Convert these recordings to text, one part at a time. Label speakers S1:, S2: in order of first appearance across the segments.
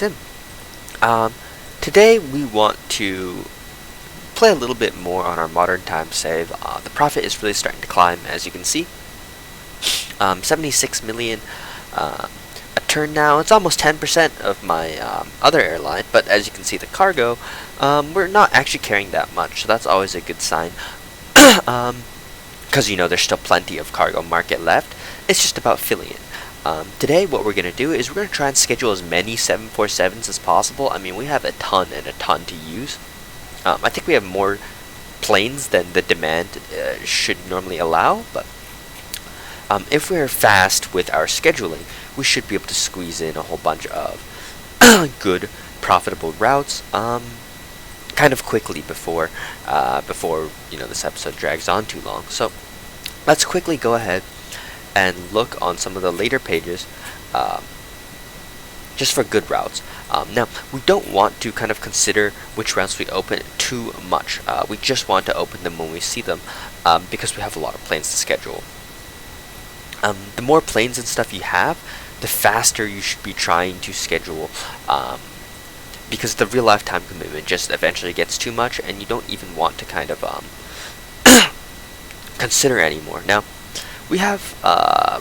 S1: Sim. Um, Today we want to play a little bit more on our modern time save. The profit is really starting to climb, as you can see. 76 million a turn now. It's almost 10% of my other airline, but as you can see, the cargo, we're not actually carrying that much, so that's always a good sign. Because there's still plenty of cargo market left. It's just about filling it. Today what we're going to do is we're going to try and schedule as many 747s as possible. I mean, we have a ton and a ton to use. I think we have more planes than the demand should normally allow, but if we're fast with our scheduling, we should be able to squeeze in a whole bunch of good, profitable routes kind of quickly before this episode drags on too long. So let's quickly go ahead and look on some of the later pages just for good routes. Now, we don't want to kind of consider which routes we open too much. We just want to open them when we see them because we have a lot of planes to schedule. The more planes and stuff you have, the faster you should be trying to schedule because the real life time commitment just eventually gets too much and you don't even want to kind of consider anymore. Now, we have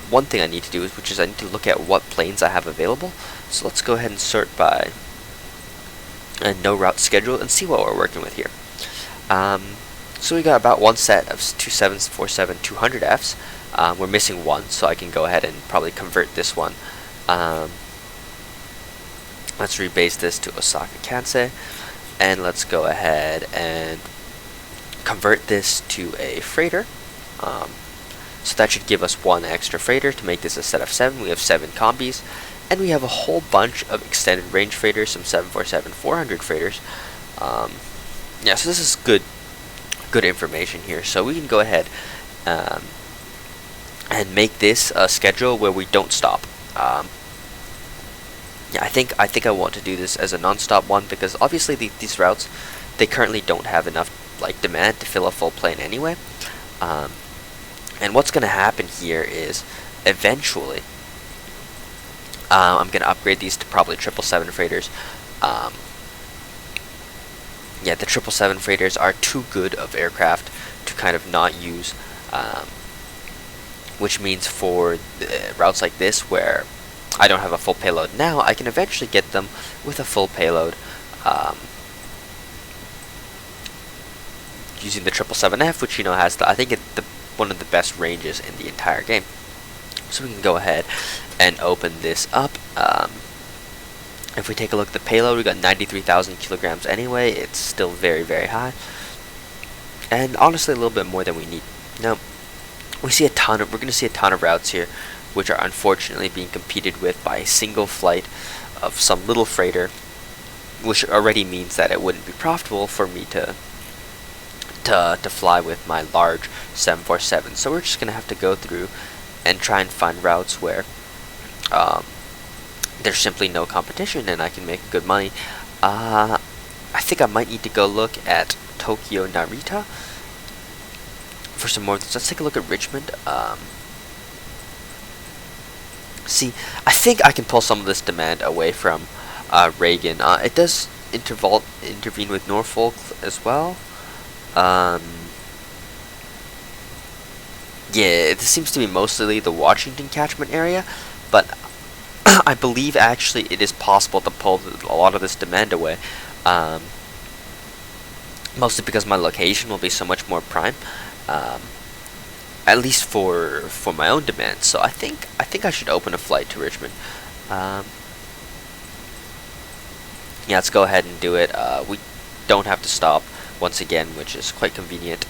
S1: one thing I need to do, which is I need to look at what planes I have available. So let's go ahead and sort by no route schedule and see what we're working with here. So we got about one set of 2747-200Fs. We're missing one, so I can go ahead and probably convert this one. Let's rebase this to Osaka Kansei, and let's go ahead and convert this to a freighter. So that should give us one extra freighter to make this a set of 7. We have 7 combis, and we have a whole bunch of extended range freighters, some 747-400 freighters. Yeah, so this is good information here. So we can go ahead and make this a schedule where we don't stop. Yeah, I think I want to do this as a non-stop one because obviously these routes, they currently don't have enough demand to fill a full plane anyway. And what's going to happen here is eventually I'm going to upgrade these to probably 777 freighters. Yeah, the 777 freighters are too good of aircraft to kind of not use, which means for routes like this where I don't have a full payload now, I can eventually get them with a full payload using the 777F, which has I think one of the best ranges in the entire game. So we can go ahead and open this up. If we take a look at the payload, we got 93,000 kilograms anyway. It's still very, very high, and honestly a little bit more than we need. Now we're going to see a ton of routes here which are unfortunately being competed with by a single flight of some little freighter, which already means that it wouldn't be profitable for me to fly with my large 747. So we're just going to have to go through and try and find routes where there's simply no competition and I can make good money. I think I might need to go look at Tokyo Narita for some more. Let's take a look at Richmond. See, I think I can pull some of this demand away from Reagan. It does intervene with Norfolk as well. Yeah, this seems to be mostly the Washington catchment area, but I believe actually it is possible to pull a lot of this demand away, mostly because my location will be so much more prime, at least for my own demand. So I think I should open a flight to Richmond. Yeah, let's go ahead and do it. We don't have to stop once again, which is quite convenient.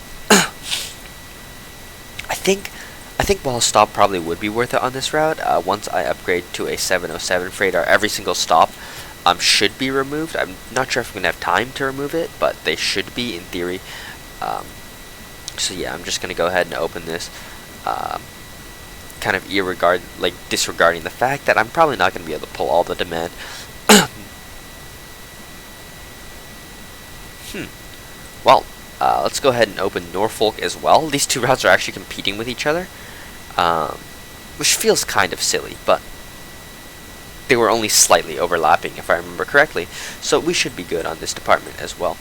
S1: I think while a stop probably would be worth it on this route, once I upgrade to a 707 freighter, every single stop should be removed. I'm not sure if I'm going to have time to remove it, but they should be in theory. So yeah, I'm just going to go ahead and open this, kind of disregarding the fact that I'm probably not going to be able to pull all the demand. Well, let's go ahead and open Norfolk as well. These two routes are actually competing with each other, which feels kind of silly, but they were only slightly overlapping, if I remember correctly. So we should be good on this department as well.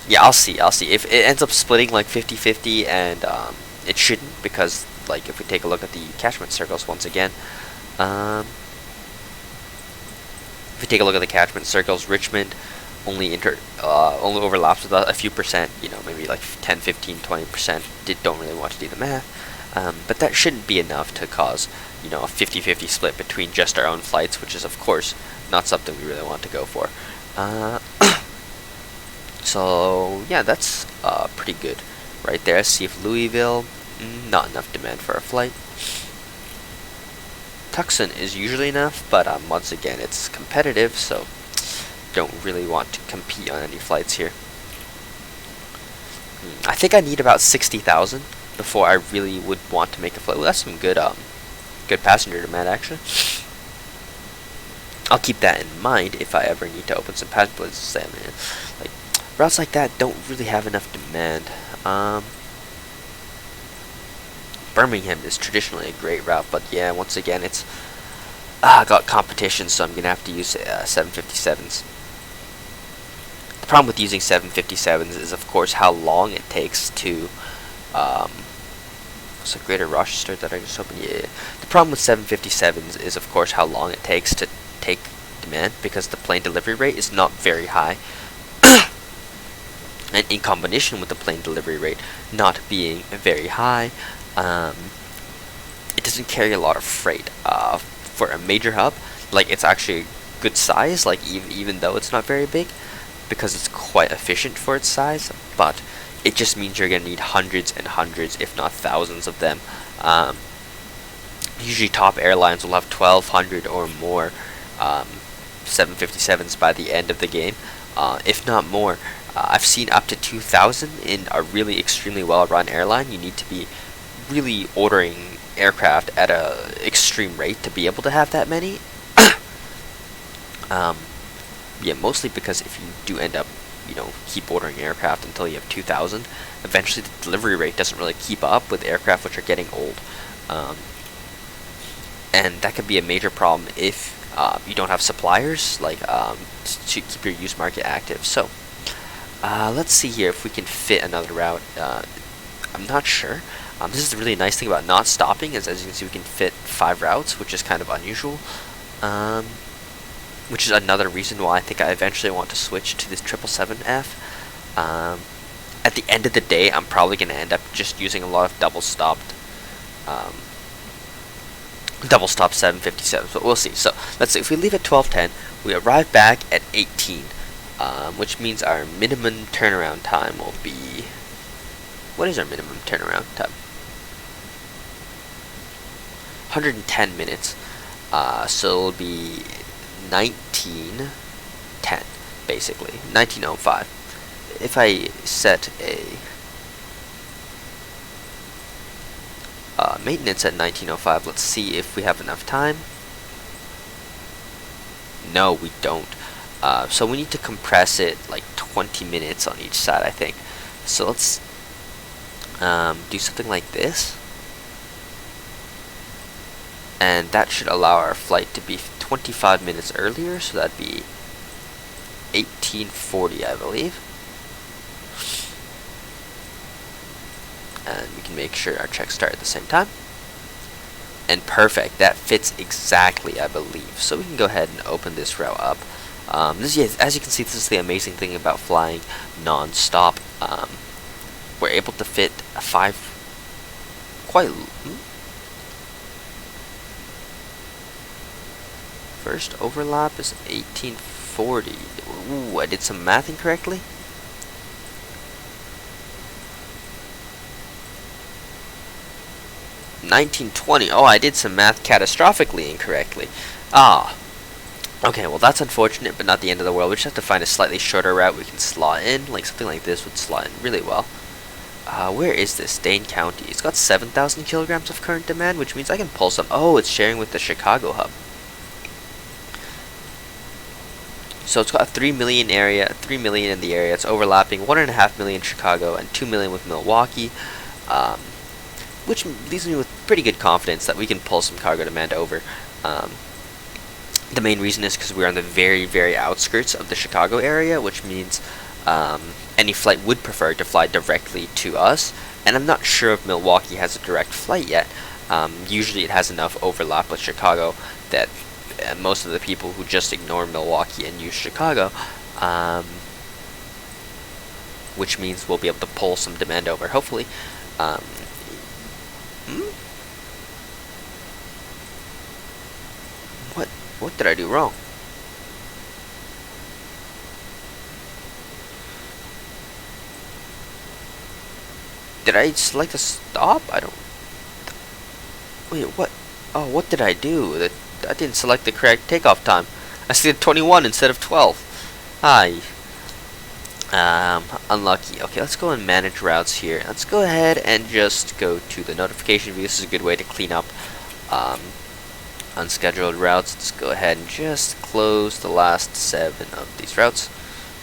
S1: Yeah, I'll see. If it ends up splitting like 50-50, and it shouldn't, because like if we take a look at the catchment circles once again, if we take a look at the catchment circles, Richmond only overlaps with a few percent, you know, maybe like 10, 15, 20%. Don't really want to do the math, but that shouldn't be enough to cause, you know, a 50-50 split between just our own flights, which is of course not something we really want to go for. So yeah, that's pretty good right there. See if Louisville, not enough demand for a flight. Tucson is usually enough, but once again, it's competitive, so don't really want to compete on any flights here. I think I need about 60,000 before I really would want to make a flight. Well, that's some good good passenger demand, actually. I'll keep that in mind if I ever need to open some passenger places. Like routes like that don't really have enough demand. Birmingham is traditionally a great route, but yeah, once again, it's got competition, so I'm gonna have to use 757s. The problem with using 757s is, of course, how long it takes to. Was it Greater Rochester that I just opened? Yeah. The problem with 757s is, of course, how long it takes to take demand, because the plane delivery rate is not very high. And in combination with the plane delivery rate not being very high, it doesn't carry a lot of freight. For a major hub, like, it's actually a good size, like even though it's not very big, because it's quite efficient for its size, but it just means you're going to need hundreds and hundreds, if not thousands of them. Usually top airlines will have 1,200 or more 757s by the end of the game, if not more. I've seen up to 2,000 in a really extremely well-run airline. You need to be really ordering aircraft at a extreme rate to be able to have that many. Yeah, mostly because if you do end up, you know, keep ordering aircraft until you have 2,000, eventually the delivery rate doesn't really keep up with aircraft which are getting old. And that could be a major problem if you don't have suppliers, like, to keep your used market active. So, let's see here if we can fit another route. I'm not sure. This is the really nice thing about not stopping, is as you can see we can fit 5 routes, which is kind of unusual. Which is another reason why I think I eventually want to switch to this 777F. At the end of the day, I'm probably going to end up just using a lot of double stopped 757s, but we'll see. So let's see, if we leave at 12:10, we arrive back at 18, which means our minimum turnaround time will be. What is our minimum turnaround time? 110 minutes. So it'll be 1910, basically 1905. If I set a maintenance at 1905, let's see if we have enough time. No, we don't. So we need to compress it like 20 minutes on each side, I think. So let's do something like this, and that should allow our flight to be 25 minutes earlier, so that'd be 1840, I believe. And we can make sure our checks start at the same time. And perfect, that fits exactly, I believe. So we can go ahead and open this route up. As you can see, this is the amazing thing about flying non-stop. We're able to fit a 5 quite. First overlap is 1840. Ooh, I did some math incorrectly. $19.20. Oh, I did some math catastrophically incorrectly. Okay, well that's unfortunate, but not the end of the world. We just have to find a slightly shorter route we can slot in. Like something like this would slot in really well. Where is this? Dane County. It's got 7,000 kilograms of current demand, which means I can pull some. Oh, it's sharing with the Chicago hub. So it's got a 3 million area, 3 million in the area. It's overlapping 1.5 million Chicago and 2 million with Milwaukee, which leaves me with pretty good confidence that we can pull some cargo demand over. Um, the main reason is because we're on the very, very outskirts of the Chicago area, which means any flight would prefer to fly directly to us. And I'm not sure if Milwaukee has a direct flight yet. Usually it has enough overlap with Chicago that most of the people who just ignore Milwaukee and use Chicago, which means we'll be able to pull some demand over, hopefully. What did I do wrong? Did I select a stop? I don't... Wait, what? Oh, what did I do? I didn't select the correct takeoff time. I said 21 instead of 12. Hi. Unlucky. Okay, let's go and manage routes here. Let's go ahead and just go to the notification view. This is a good way to clean up unscheduled routes. Let's go ahead and just close the last 7 of these routes.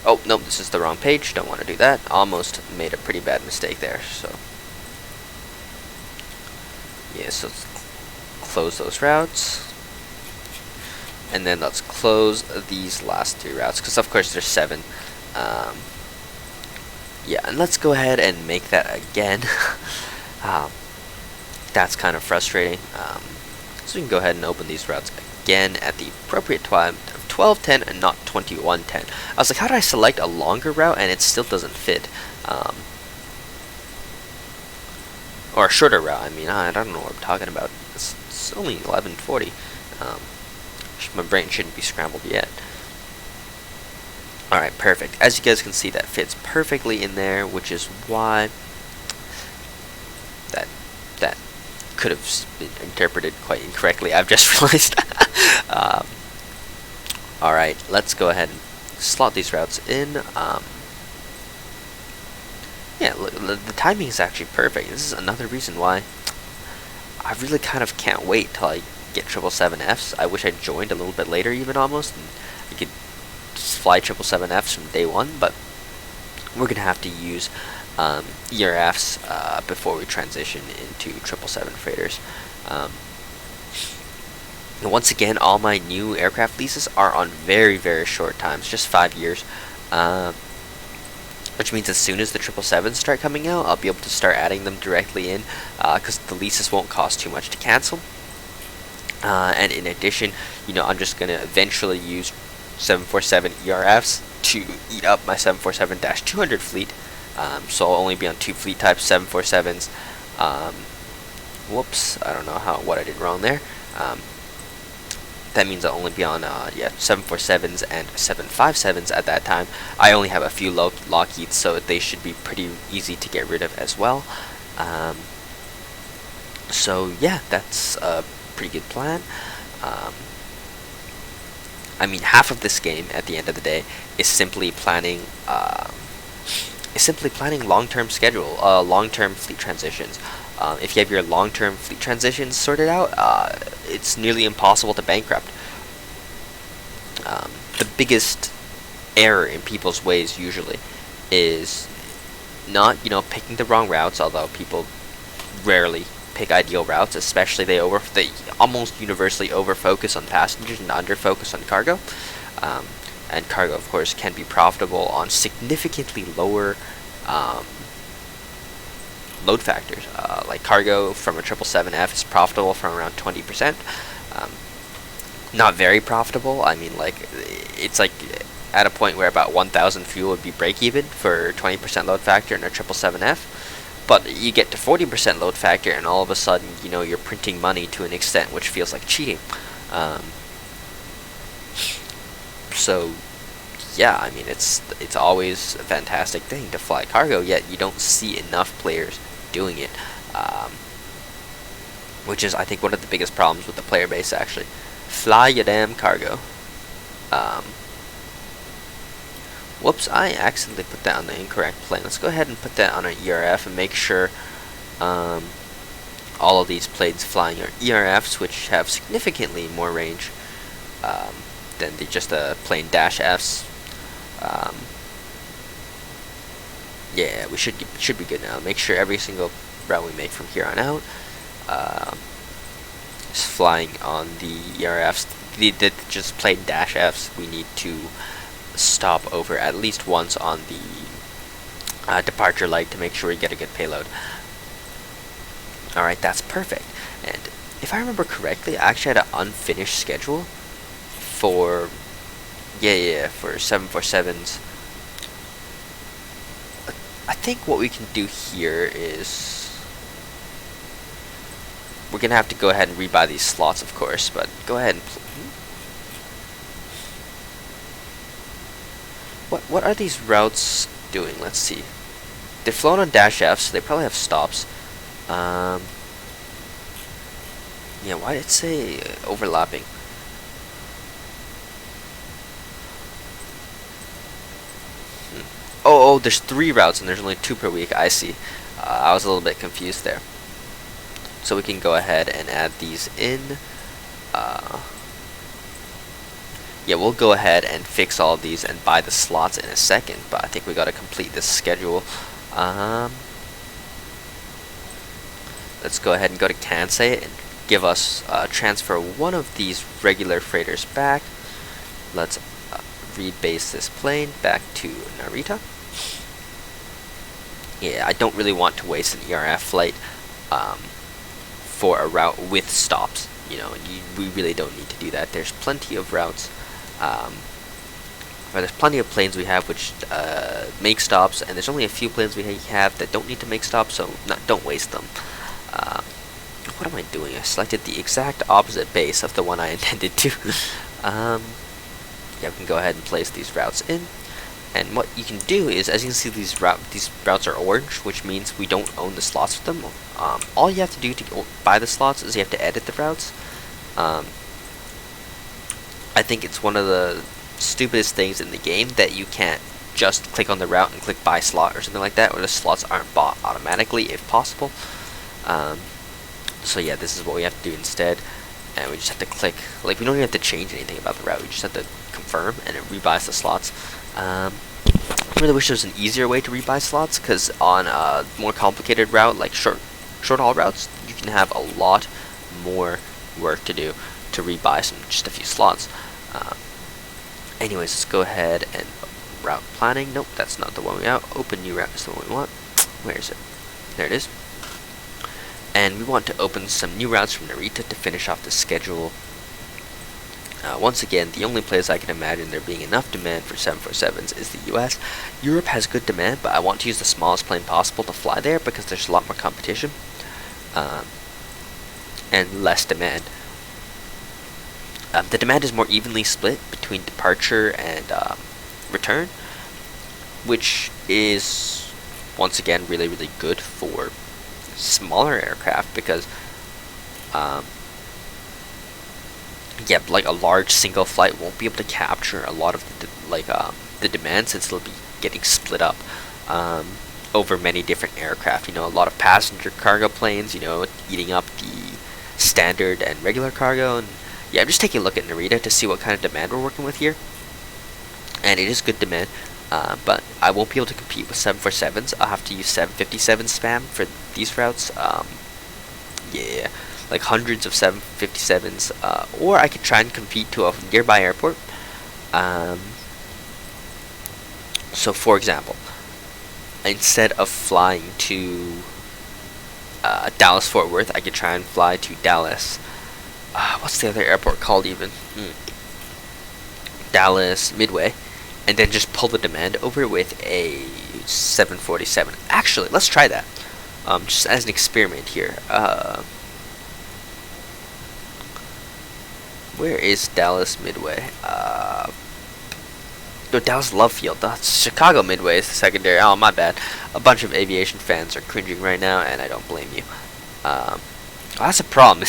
S1: Oh, no, this is the wrong page. Don't want to do that. Almost made a pretty bad mistake there, so... Yeah, so let's close those routes. And then let's close these last 3 routes, because of course there's 7. Yeah, and let's go ahead and make that again. That's kind of frustrating. So we can go ahead and open these routes again at the appropriate time of 12:10 and not 21:10. I was like, how did I select a longer route and it still doesn't fit? Or a shorter route, I mean, I don't know what I'm talking about. It's only 11:40. My brain shouldn't be scrambled yet. Alright, perfect. As you guys can see, that fits perfectly in there, which is why that could have been interpreted quite incorrectly. I've just realized. Alright, let's go ahead and slot these routes in. Yeah, look, the timing is actually perfect. This is another reason why I really kind of can't wait till I get 777Fs. I wish I joined a little bit later, even almost, and I could just fly 777Fs from day one, but we're gonna have to use ERFs before we transition into 777 freighters. And once again, all my new aircraft leases are on very, very short times, just 5 years, which means as soon as the 777s start coming out, I'll be able to start adding them directly in, because the leases won't cost too much to cancel. And in addition, I'm just going to eventually use 747 ERFs to eat up my 747-200 fleet. So I'll only be on 2 fleet types, 747s. Whoops, I don't know what I did wrong there. That means I'll only be on 747s and 757s at that time. I only have a few Lockheeds, so they should be pretty easy to get rid of as well. So yeah, that's a pretty good plan. I mean, half of this game at the end of the day is simply planning long-term schedule, long-term fleet transitions. If you have your long-term fleet transitions sorted out, it's nearly impossible to bankrupt. The biggest error in people's ways usually is not, picking the wrong routes, although people rarely pick ideal routes, especially they almost universally over-focus on passengers and under-focus on cargo. And cargo, of course, can be profitable on significantly lower load factors. Like cargo from a 777F is profitable from around 20%. Not very profitable. I mean, like, it's like at a point where about 1,000 fuel would be break-even for 20% load factor in a 777F. But you get to 40% load factor, and all of a sudden, you're printing money to an extent which feels like cheating. So, yeah, I mean, it's always a fantastic thing to fly cargo, yet you don't see enough players doing it. Which is, I think, one of the biggest problems with the player base, actually. Fly your damn cargo. Whoops, I accidentally put that on the incorrect plane. Let's go ahead and put that on our ERF and make sure all of these planes flying are ERFs, which have significantly more range than just the plain dash Fs. Yeah, we should be good now. Make sure every single route we make from here on out is flying on the ERFs, the just plain dash Fs, we need to stop over at least once on the departure light to make sure we get a good payload. Alright, that's perfect. And if I remember correctly, I actually had an unfinished schedule for for 747s. I think what we can do here is we're gonna have to go ahead and rebuy these slots, of course, but go ahead and what are these routes doing? Let's see. They're flown on dash F, so they probably have stops. Yeah, why did it say overlapping? Oh, there's 3 routes and there's only 2 per week. I see. I was a little bit confused there. So we can go ahead and add these in. Yeah, we'll go ahead and fix all of these and buy the slots in a second, but I think we gotta complete this schedule. Let's go ahead and go to Kansai and give us transfer one of these regular freighters back. Let's rebase this plane back to Narita. Yeah, I don't really want to waste an ERF flight for a route with stops. You know, we really don't need to do that. There's plenty of routes, there's plenty of planes we have which make stops, and there's only a few planes we have that don't need to make stops, so don't waste them. What am I doing? I selected the exact opposite base of the one I intended to. Yeah, we can go ahead and place these routes in. And what you can do is, as you can see, these routes are orange, which means we don't own the slots for them. All you have to do to buy the slots is you have to edit the routes. I think it's one of the stupidest things in the game that you can't just click on the route and click buy slot or something like that, or the slots aren't bought automatically if possible. So yeah, this is what we have to do instead, and we just have to click, like, we don't even have to change anything about the route, we just have to confirm and it rebuys the slots. I really wish there was an easier way to rebuy slots, because on a more complicated route like short haul routes, you can have a lot more work to do to rebuy just a few slots. Anyways, let's go ahead and route planning. Nope, that's not the one we want. Open new route is the one we want. Where is it? There it is. And we want to open some new routes from Narita to finish off the schedule. Once again, the only place I can imagine there being enough demand for 747s is the US. Europe has good demand, but I want to use the smallest plane possible to fly there because there's a lot more competition and less demand. The demand is more evenly split between departure and return, which is, once again, really, really good for smaller aircraft because yeah, like a large single flight won't be able to capture a lot of the demand, since it'll be getting split up over many different aircraft. You know, a lot of passenger cargo planes, you know, eating up the standard and regular cargo. And yeah, I'm just taking a look at Narita to see what kind of demand we're working with here, and it is good demand. But I won't be able to compete with 747s. I'll have to use 757 spam for these routes. Yeah, like hundreds of 757s. Or I could try and compete to a nearby airport. So, for example, instead of flying to Dallas Fort Worth, I could try and fly to Dallas. What's the other airport called even? Dallas Midway. And then just pull the demand over with a 747. Actually, let's try that. Just as an experiment here. Where is Dallas Midway? No, Dallas Love Field. That's Chicago Midway is the secondary. Oh, my bad. A bunch of aviation fans are cringing right now, and I don't blame you. Well, that's a problem.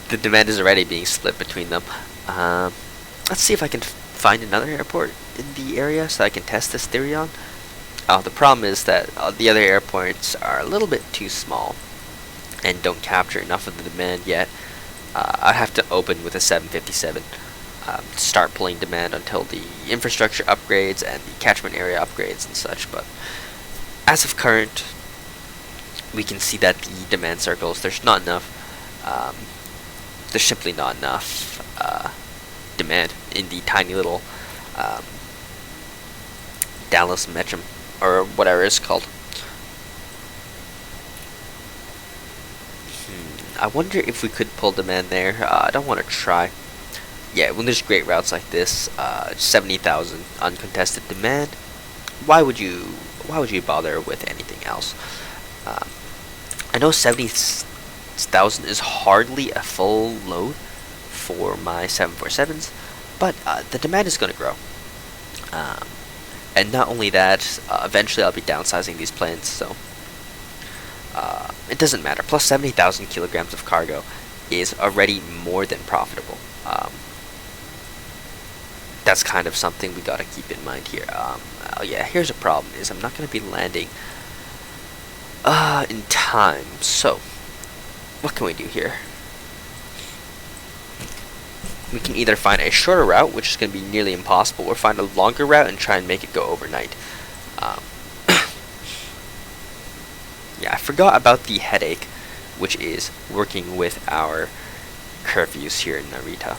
S1: The demand is already being split between them. Let's see if I can find another airport in the area so I can test this theory on. The problem is that the other airports are a little bit too small and don't capture enough of the demand yet. I'd have to open with a 757 to start pulling demand until the infrastructure upgrades and the catchment area upgrades and such, but as of current, we can see that the demand circles, there's not enough there's simply not enough demand in the tiny little Dallas Metro, or whatever it's called. I wonder if we could pull demand there. I don't want to try. Yeah, when there's great routes like this, 70,000 uncontested demand, why would you bother with anything else? I know 70,000 is hardly a full load for my 747s, but the demand is going to grow. And not only that, eventually I'll be downsizing these planes, so it doesn't matter. Plus 70,000 kilograms of cargo is already more than profitable. That's kind of something we gotta keep in mind here. Oh yeah, here's a problem, is I'm not gonna be landing in time. So, what can we do here? We can either find a shorter route, which is going to be nearly impossible, or find a longer route and try and make it go overnight. Yeah, I forgot about the headache, which is working with our curfews here in Narita.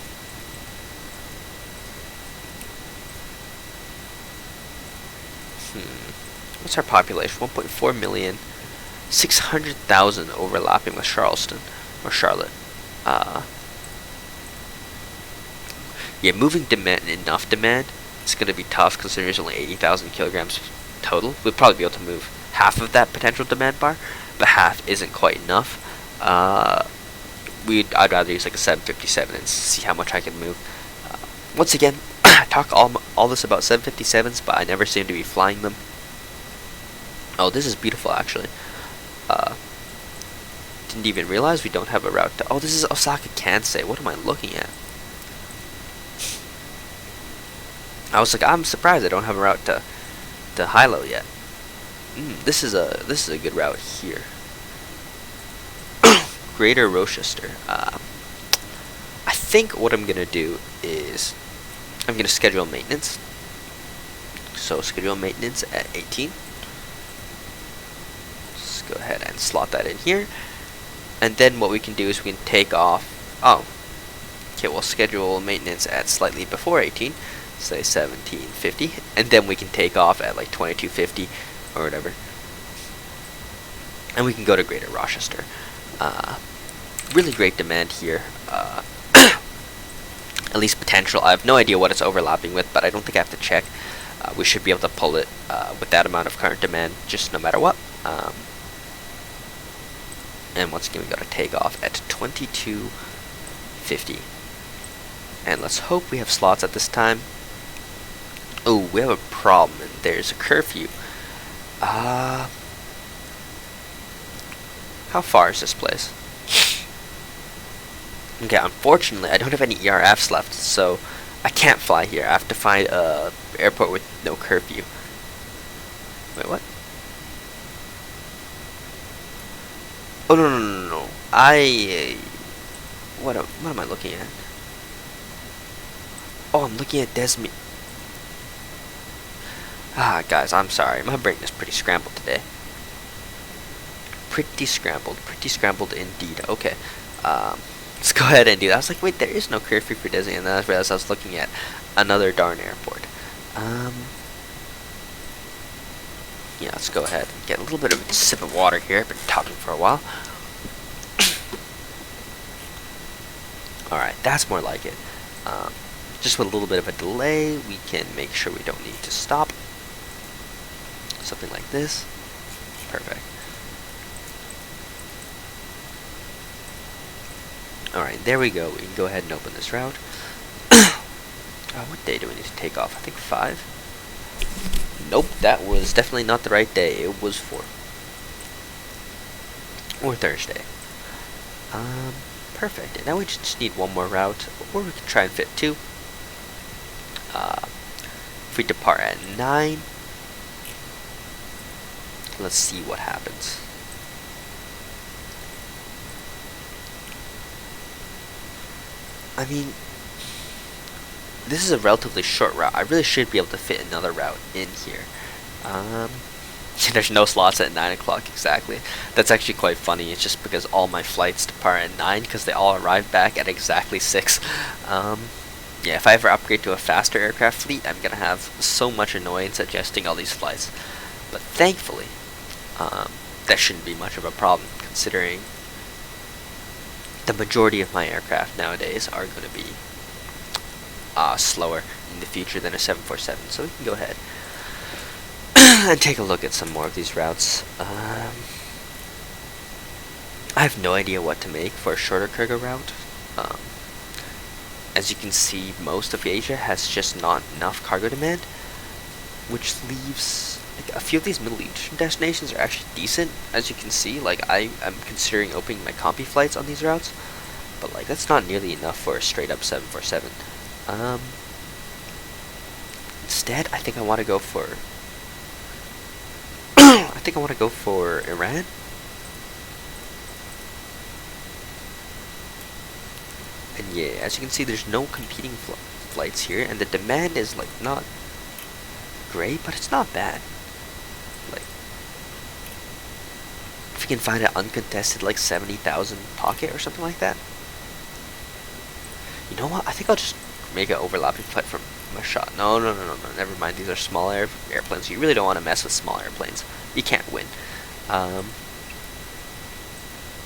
S1: What's our population? 1.4 million. 600,000 overlapping with Charleston or Charlotte. Yeah, moving enough demand, it's going to be tough because there's only 80,000 kilograms total. We'd probably be able to move half of that potential demand bar, but half isn't quite enough. I'd rather use like a 757 and see how much I can move. Once again, I talk all this about 757s, but I never seem to be flying them. Oh, this is beautiful actually. Didn't even realize we don't have a route to... Oh, this is Osaka Kansai. What am I looking at? I was like, I'm surprised I don't have a route to Hilo yet. This is a good route here. Greater Rochester. I think what I'm gonna do is I'm gonna schedule maintenance. So schedule maintenance at 18. Let's go ahead and slot that in here. And then what we can do is we can take off. Oh, okay. We'll schedule maintenance at slightly before 18. Say 1750, and then we can take off at like 2250 or whatever, and we can go to Greater Rochester. Really great demand here. At least potential. I have no idea what it's overlapping with, but I don't think I have to check. We should be able to pull it with that amount of current demand, just no matter what. And once again, we got to take off at 2250, and let's hope we have slots at this time. Oh, we have a problem, and there's a curfew. How far is this place? Okay, unfortunately, I don't have any ERFs left, so I can't fly here. I have to find a airport with no curfew. Wait, what? Oh, no. What am I looking at? Oh, I'm looking at Desmi. Guys, I'm sorry. My brain is pretty scrambled today. Pretty scrambled indeed. Okay. Let's go ahead and do that. I was like, wait, there is no curfew for Disney, and then I realized I was looking at another darn airport. Yeah, let's go ahead and get a little bit of a sip of water here. I've been talking for a while. Alright, that's more like it. Just with a little bit of a delay, we can make sure we don't need to stop. Something like this. Perfect. Alright, there we go. We can go ahead and open this route. What day do we need to take off? I think 5. Nope, that was definitely not the right day. It was 4. Or Thursday. Perfect. And now we just need one more route, or we can try and fit 2. If we depart at 9, let's see what happens. I mean, this is a relatively short route. I really should be able to fit another route in here. There's no slots at 9 o'clock exactly. That's actually quite funny. It's just because all my flights depart at 9 because they all arrive back at exactly 6. Yeah, if I ever upgrade to a faster aircraft fleet, I'm gonna have so much annoyance adjusting all these flights. But thankfully, that shouldn't be much of a problem considering the majority of my aircraft nowadays are going to be slower in the future than a 747. So we can go ahead and take a look at some more of these routes. I have no idea what to make for a shorter cargo route. As you can see, most of Asia has just not enough cargo demand, which leaves like, a few of these Middle Eastern destinations are actually decent. As you can see, like I'm considering opening my combi flights on these routes, but like that's not nearly enough for a straight up 747. Instead, I think I want to go for Iran. And yeah, as you can see, there's no competing flights here, and the demand is like not great, but it's not bad. Like, if you can find an uncontested like 70,000 pocket or something like that. You know what? I think I'll just make an overlapping flight from Mashhad. No, never mind. These are small airplanes. You really don't want to mess with small airplanes. You can't win.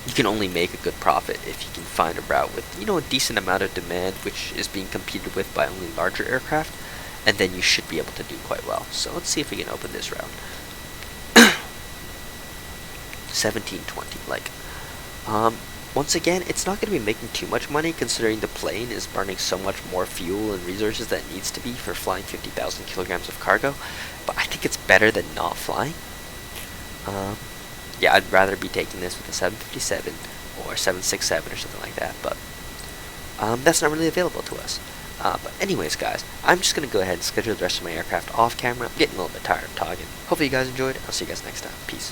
S1: You can only make a good profit if you can find a route with, you know, a decent amount of demand, which is being competed with by only larger aircraft, and then you should be able to do quite well. So let's see if we can open this route. 1720. Like, once again, it's not going to be making too much money considering the plane is burning so much more fuel and resources than it needs to be for flying 50,000 kilograms of cargo, but I think it's better than not flying. Yeah, I'd rather be taking this with a 757 or 767 or something like that, but that's not really available to us. But anyways, guys, I'm just going to go ahead and schedule the rest of my aircraft off camera. I'm getting a little bit tired of talking. Hopefully you guys enjoyed. I'll see you guys next time. Peace.